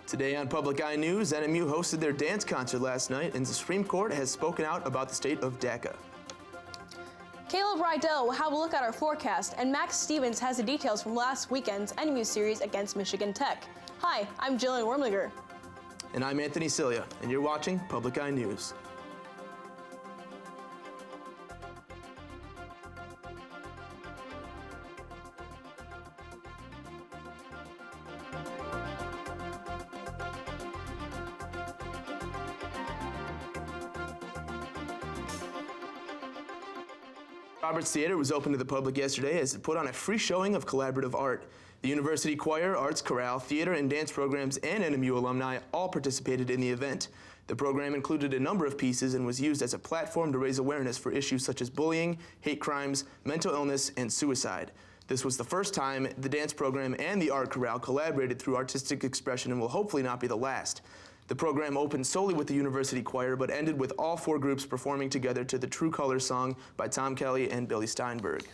Today on Public Eye News, NMU hosted their dance concert last night, and the Supreme Court has spoken out about the state of DACA. Caleb Rydell will have a look at our forecast, and Max Stevens has the details from last weekend's NMU series against Michigan Tech. Hi, I'm Jillian Wormliger. And I'm Anthony Cilia, and you're watching Public Eye News. Roberts Theater was open to the public yesterday as it put on a free showing of collaborative art. The University Choir, Arts Chorale, Theater and Dance programs, and NMU alumni all participated in the event. The program included a number of pieces and was used as a platform to raise awareness for issues such as bullying, hate crimes, mental illness, and suicide. This was the first time the dance program and the art chorale collaborated through artistic expression and will hopefully not be the last. The program opened solely with the University Choir, but ended with all four groups performing together to the True Colors song by Tom Kelly and Billy Steinberg.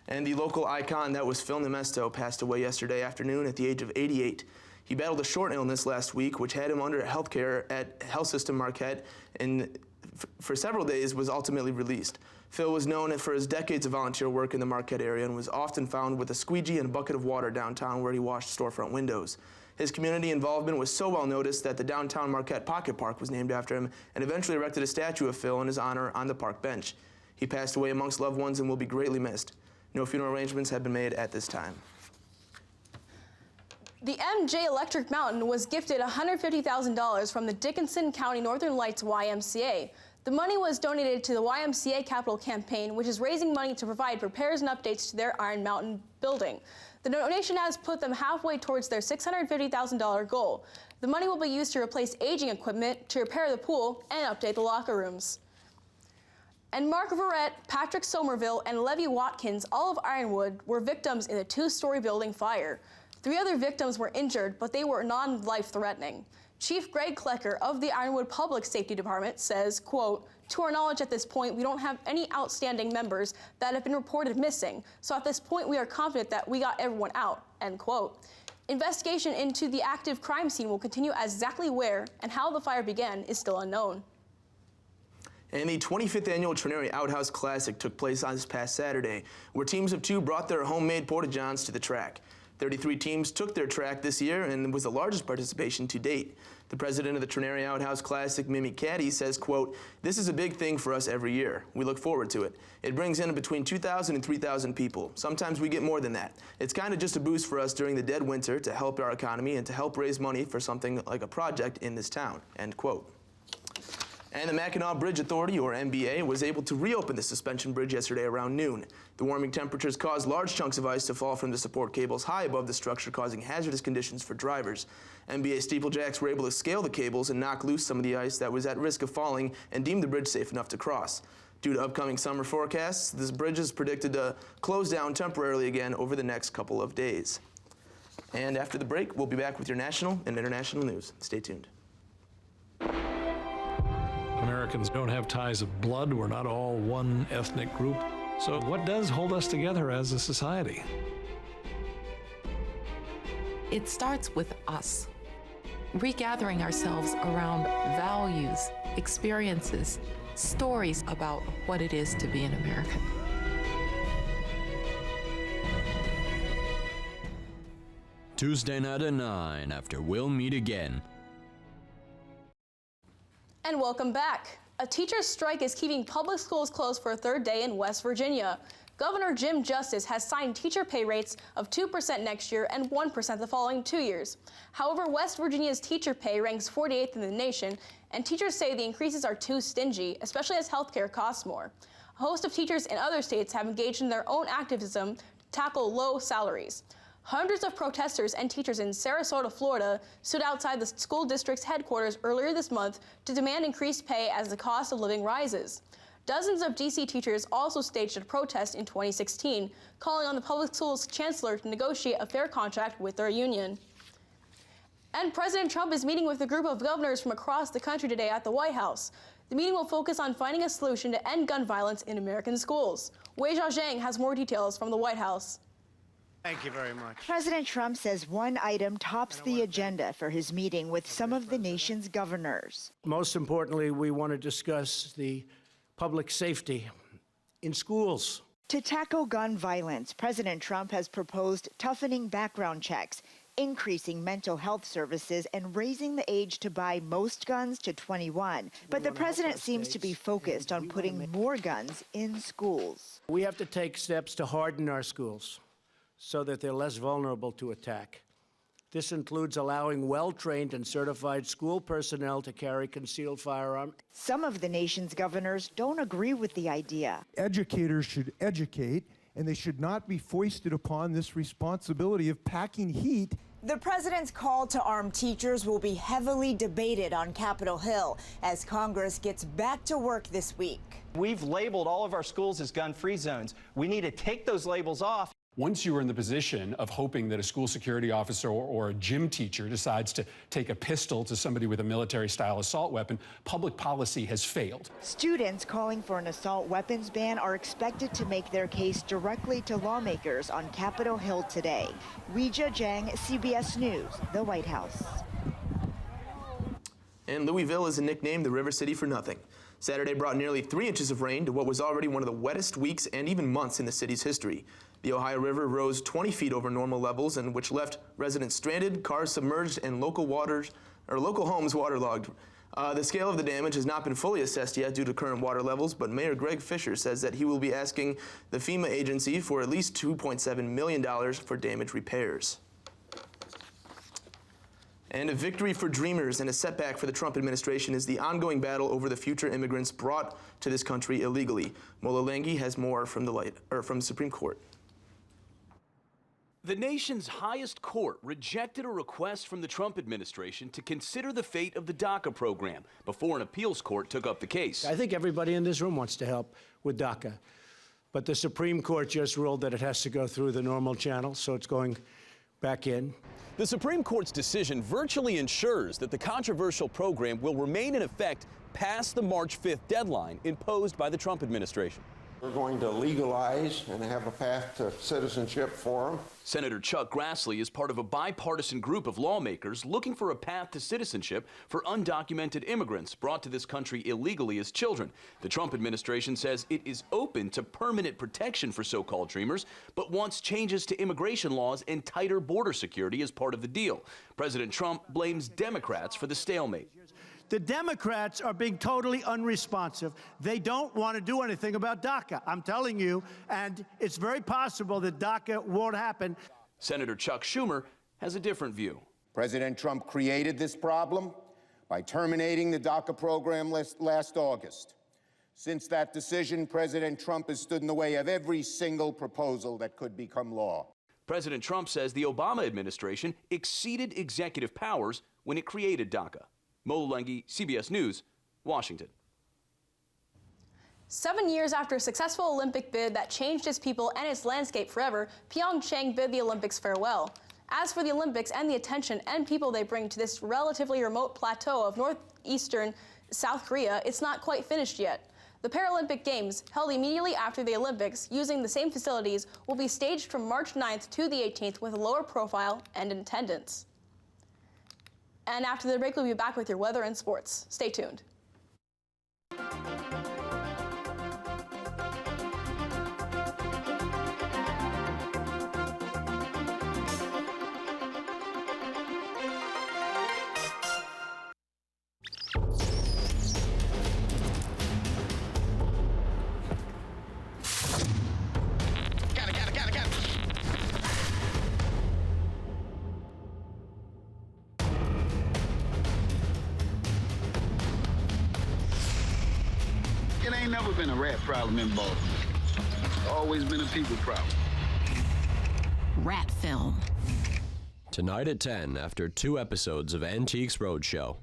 And the local icon that was Phil Nemesto passed away yesterday afternoon at the age of 88. He battled a short illness last week, which had him under health care at Health System Marquette, and for several days was ultimately released. Phil was known for his decades of volunteer work in the Marquette area and was often found with a squeegee and a bucket of water downtown where he washed storefront windows. His community involvement was so well noticed that the downtown Marquette Pocket Park was named after him and eventually erected a statue of Phil in his honor on the park bench. He passed away amongst loved ones and will be greatly missed. No funeral arrangements have been made at this time. The MJ Electric Mountain was gifted $150,000 from the Dickinson County Northern Lights YMCA. The money was donated to the YMCA Capital Campaign, which is raising money to provide repairs and updates to their Iron Mountain building. The donation has put them halfway towards their $650,000 goal. The money will be used to replace aging equipment, to repair the pool, and update the locker rooms. And Mark Verrett, Patrick Somerville, and Levy Watkins, all of Ironwood, were victims in a two-story building fire. 3 other victims were injured, but they were non-life-threatening. Chief Greg Klecker of the Ironwood Public Safety Department says, quote, "To our knowledge at this point, we don't have any outstanding members that have been reported missing. So at this point, we are confident that we got everyone out," end quote. Investigation into the active crime scene will continue, as exactly where and how the fire began is still unknown. And the 25th annual Trinary Outhouse Classic took place on this past Saturday, where teams of 2 brought their homemade porta-johns to the track. 33 teams took their track this year and was the largest participation to date. The president of the Trinary Outhouse Classic, Mimi Caddy, says, quote, "This is a big thing for us every year. We look forward to it. It brings in between 2,000 and 3,000 people. Sometimes we get more than that. It's kind of just a boost for us during the dead winter to help our economy and to help raise money for something like a project in this town," end quote. And the Mackinac Bridge Authority, or MBA, was able to reopen the suspension bridge yesterday around noon. The warming temperatures caused large chunks of ice to fall from the support cables high above the structure, causing hazardous conditions for drivers. MBA steeplejacks were able to scale the cables and knock loose some of the ice that was at risk of falling and deemed the bridge safe enough to cross. Due to upcoming summer forecasts, this bridge is predicted to close down temporarily again over the next couple of days. And after the break, we'll be back with your national and international news. Stay tuned. Americans don't have ties of blood. We're not all one ethnic group. So what does hold us together as a society? It starts with us, regathering ourselves around values, experiences, stories about what it is to be an American. Tuesday night at 9 after We'll Meet Again. And welcome back. A teacher's strike is keeping public schools closed for a 3rd day in West Virginia. Governor Jim Justice has signed teacher pay rates of 2% next year and 1% the following 2 years. However, West Virginia's teacher pay ranks 48th in the nation, and teachers say the increases are too stingy, especially as healthcare costs more. A host of teachers in other states have engaged in their own activism to tackle low salaries. Hundreds of protesters and teachers in Sarasota, Florida, stood outside the school district's headquarters earlier this month to demand increased pay as the cost of living rises. Dozens of D.C. teachers also staged a protest in 2016, calling on the public schools chancellor to negotiate a fair contract with their union. And President Trump is meeting with a group of governors from across the country today at the White House. The meeting will focus on finding a solution to end gun violence in American schools. Wei Zhao Zhang has more details from the White House. Thank you very much. President Trump says one item tops the agenda for his meeting with some of the nation's governors. Most importantly, we want to discuss the public safety in schools. To tackle gun violence, President Trump has proposed toughening background checks, increasing mental health services, and raising the age to buy most guns to 21. But the president seems to be focused on putting more guns in schools. We have to take steps to harden our schools so that they're less vulnerable to attack. This includes allowing well-trained and certified school personnel to carry concealed firearms. Some of the nation's governors don't agree with the idea. Educators should educate, and they should not be foisted upon this responsibility of packing heat. The president's call to arm teachers will be heavily debated on Capitol Hill as Congress gets back to work this week. We've labeled all of our schools as gun-free zones. We need to take those labels off. Once you are in the position of hoping that a school security officer or a gym teacher decides to take a pistol to somebody with a military-style assault weapon, public policy has failed. Students calling for an assault weapons ban are expected to make their case directly to lawmakers on Capitol Hill today. Weijia Jiang, CBS News, the White House. And Louisville is nicknamed the River City for nothing. Saturday brought nearly 3 inches of rain to what was already one of the wettest weeks and even months in the city's history. The Ohio River rose 20 feet over normal levels, and which left residents stranded, cars submerged, and local homes waterlogged. The scale of the damage has not been fully assessed yet due to current water levels, but Mayor Greg Fisher says that he will be asking the FEMA agency for at least $2.7 million for damage repairs. And a victory for dreamers and a setback for the Trump administration is the ongoing battle over the future immigrants brought to this country illegally. Mola Lenghi has more from the Supreme Court. The nation's highest court rejected a request from the Trump administration to consider the fate of the DACA program before an appeals court took up the case. I think everybody in this room wants to help with DACA, but the Supreme Court just ruled that it has to go through the normal channel, so it's going back in. The Supreme Court's decision virtually ensures that the controversial program will remain in effect past the March 5th deadline imposed by the Trump administration. We're going to legalize and have a path to citizenship for them. Senator Chuck Grassley is part of a bipartisan group of lawmakers looking for a path to citizenship for undocumented immigrants brought to this country illegally as children. The Trump administration says it is open to permanent protection for so-called dreamers, but wants changes to immigration laws and tighter border security as part of the deal. President Trump blames Democrats for the stalemate. The Democrats are being totally unresponsive. They don't want to do anything about DACA, I'm telling you, and it's very possible that DACA won't happen. Senator Chuck Schumer has a different view. President Trump created this problem by terminating the DACA program last August. Since that decision, President Trump has stood in the way of every single proposal that could become law. President Trump says the Obama administration exceeded executive powers when it created DACA. Mola Lenghi, CBS News, Washington. 7 years after a successful Olympic bid that changed its people and its landscape forever, Pyeongchang bid the Olympics farewell. As for the Olympics and the attention and people they bring to this relatively remote plateau of northeastern South Korea, it's not quite finished yet. The Paralympic Games, held immediately after the Olympics using the same facilities, will be staged from March 9th to the 18th with a lower profile and attendance. And after the break, we'll be back with your weather and sports. Stay tuned. It ain't never been a rat problem in Baltimore. It's always been a people problem. Rat Film. Tonight at 10 after 2 episodes of Antiques Roadshow.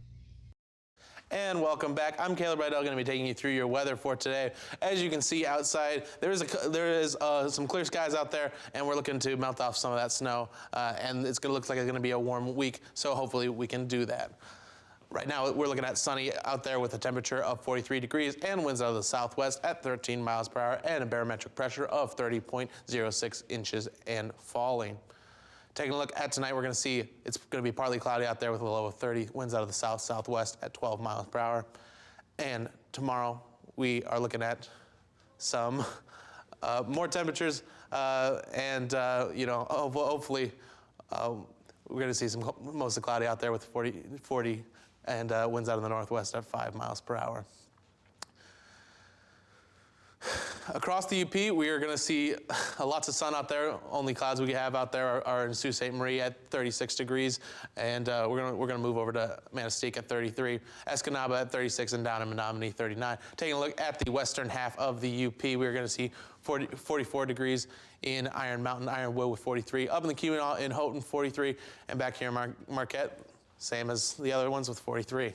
And welcome back. I'm Caleb Rydell, going to be taking you through your weather for today. As you can see outside, there is some clear skies out there, and we're looking to melt off some of that snow. And it's going to look like it's going to be a warm week, so hopefully we can do that. Right now, we're looking at sunny out there with a temperature of 43 degrees and winds out of the southwest at 13 miles per hour and a barometric pressure of 30.06 inches and falling. Taking a look at tonight, we're going to see it's going to be partly cloudy out there with a low of 30, winds out of the south-southwest at 12 miles per hour. And tomorrow, we are looking at some more temperatures hopefully we're going to see some mostly cloudy out there with 40 and winds out of the northwest at 5 miles per hour. Across the UP, we are going to see lots of sun out there. Only clouds we have out there are in Sault Ste. Marie at 36 degrees, and we're going to move over to Manistee at 33, Escanaba at 36, and down in Menominee 39. Taking a look at the western half of the UP, we're going to see 44 degrees in Iron Mountain, Ironwood with 43, up in the Keweenaw in Houghton 43, and back here in Marquette, same as the other ones with 43.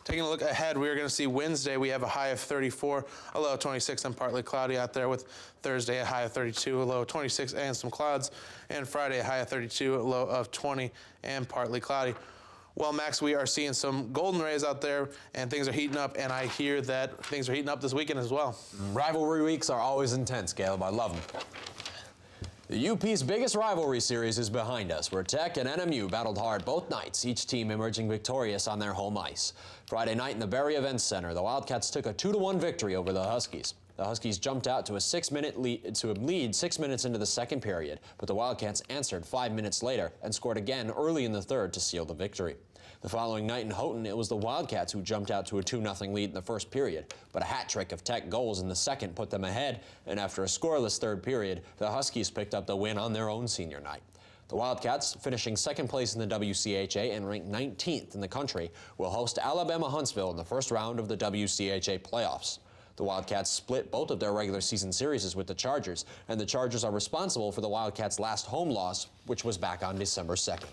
Taking a look ahead, we are going to see Wednesday, we have a high of 34, a low of 26, and partly cloudy out there, with Thursday a high of 32, a low of 26, and some clouds, and Friday a high of 32, a low of 20, and partly cloudy. Well, Max, we are seeing some golden rays out there, and things are heating up, and I hear that things are heating up this weekend as well. Rivalry weeks are always intense, Caleb. I love them. The UP's biggest rivalry series is behind us, where Tech and NMU battled hard both nights, each team emerging victorious on their home ice. Friday night in the Barrie Events Center, the Wildcats took a 2-1 victory over the Huskies. The Huskies jumped out to a 6-minute lead 6 minutes into the second period, but the Wildcats answered 5 minutes later and scored again early in the third to seal the victory. The following night in Houghton, it was the Wildcats who jumped out to a 2-0 lead in the first period, but a hat trick of Tech goals in the second put them ahead, and after a scoreless third period, the Huskies picked up the win on their own senior night. The Wildcats, finishing second place in the WCHA and ranked 19th in the country, will host Alabama Huntsville in the first round of the WCHA playoffs. The Wildcats split both of their regular season series with the Chargers, and the Chargers are responsible for the Wildcats' last home loss, which was back on December 2nd.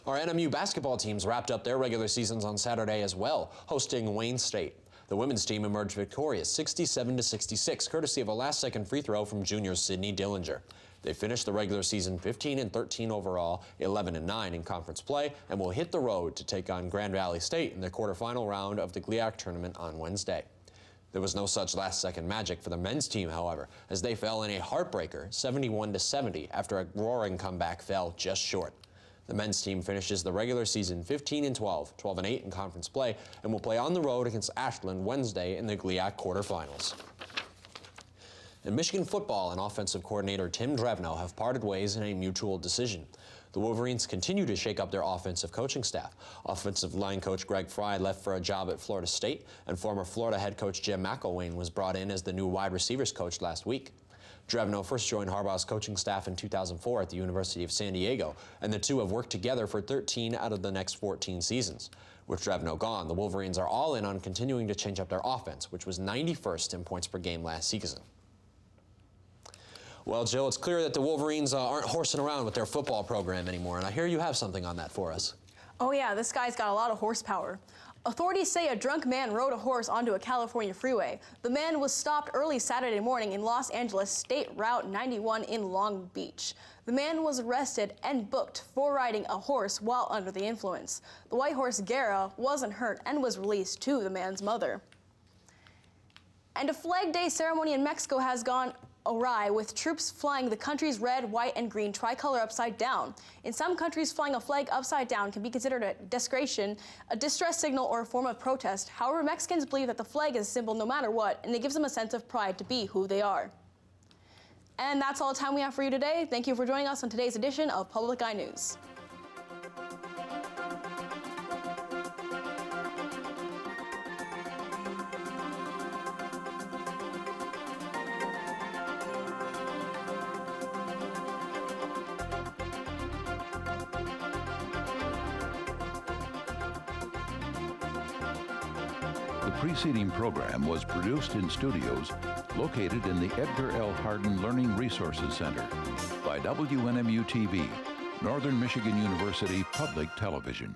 Our NMU basketball teams wrapped up their regular seasons on Saturday as well, hosting Wayne State. The women's team emerged victorious 67-66, courtesy of a last-second free throw from junior Sydney Dillinger. They finished the regular season 15-13 overall, 11-9 in conference play, and will hit the road to take on Grand Valley State in their quarterfinal round of the GLIAC tournament on Wednesday. There was no such last-second magic for the men's team, however, as they fell in a heartbreaker 71-70 after a roaring comeback fell just short. The men's team finishes the regular season 15-12, 12-8 in conference play, and will play on the road against Ashland Wednesday in the GLIAC quarterfinals. In Michigan football and offensive coordinator Tim Drevno have parted ways in a mutual decision. The Wolverines continue to shake up their offensive coaching staff. Offensive line coach Greg Fry left for a job at Florida State, and former Florida head coach Jim McElwain was brought in as the new wide receivers coach last week. Drevno first joined Harbaugh's coaching staff in 2004 at the University of San Diego, and the two have worked together for 13 out of the next 14 seasons. With Drevno gone, the Wolverines are all in on continuing to change up their offense, which was 91st in points per game last season. Well, Jill, it's clear that the Wolverines aren't horsing around with their football program anymore, and I hear you have something on that for us. Oh yeah, this guy's got a lot of horsepower. Authorities say a drunk man rode a horse onto a California freeway. The man was stopped early Saturday morning in Los Angeles State Route 91 in Long Beach. The man was arrested and booked for riding a horse while under the influence. The white horse Guerra wasn't hurt and was released to the man's mother. And a Flag Day ceremony in Mexico has gone awry, with troops flying the country's red, white, and green tricolor upside down. In some countries, flying a flag upside down can be considered a desecration, a distress signal, or a form of protest. However, Mexicans believe that the flag is a symbol no matter what, and it gives them a sense of pride to be who they are. And that's all the time we have for you today. Thank you for joining us on today's edition of Public Eye News. The preceding program was produced in studios located in the Edgar L. Hardin Learning Resources Center by WNMU-TV, Northern Michigan University Public Television.